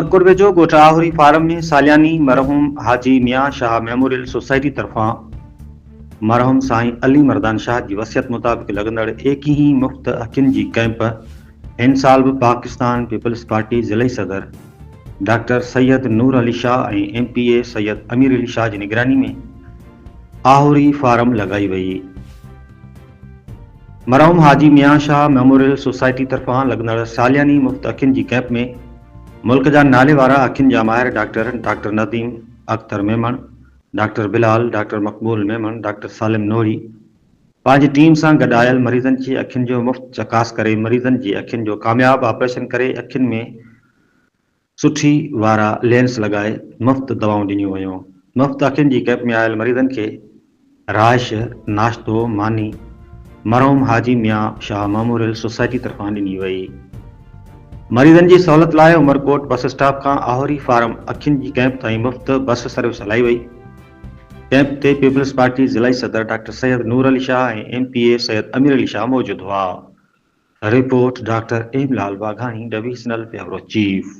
उमरकोट वेझो ॻोठ आहुरी फार्म में सालियानी मरहूम हाजी मियां शाह मेमोरियल सोसाइटी तरफ़ां मरहूम साईं अली मर्दान शाह की वसियत मुताबिक लगंदड़ एक ही मुफ़्त अखियुनि जी कैंप हिन साल भी पाकिस्तान पीपल्स पार्टी ज़िले सदर डॉक्टर सैयद नूर अली शाह और MPA सैयद अमीर अली शाह की निगरानी में आहुरी फार्म लगाई वही। मरहूम हाजी मियां शाह मेमोरियल सोसाइटी तरफ़ां लगंदड़ सालियानी मुफ़्त अखियुनि जी कैंप में मुल्क जा नाले वारा अखियुनि जा माहिर doctor Nadeem Akhtar Memon, doctor Bilal, doctor मकबूल मेमन, डॉक्टर सालिम नूरी पंहिंजी टीम सां गॾु आयल मरीज़नि जी अखियुनि जो मुफ़्त चकास करे मरीज़नि जी अखियुनि जो कामयाब ऑपरेशन करे अखियुनि में सुठी वारा लेंस लगाए मुफ़्त दवाऊं ॾिनियूं वयूं। मुफ़्त अखियुनि जी कैंप में आयल मरीज़नि खे राइश, नाश्तो, मानी मरहूम हाजी मियां शाह मेमोरियल सोसाइटी तरफ़ां ॾिनी वई। मरीज़नि जी सहूलियत लाइ उमरकोट बस स्टॉप खां आहुरी फार्म अखियुनि जी कैंप ताईं मुफ़्त बस सर्विस हलाई वई। कैंप ते पीपल्स पार्टी ज़िला सदर डॉक्टर सैयद नूर अली शाह और MPA सैयद अमीर अली शाह मौजूद हुआ। रिपोर्ट डॉक्टर एमलाल बाघानी, डिविजनल ब्यूरो चीफ।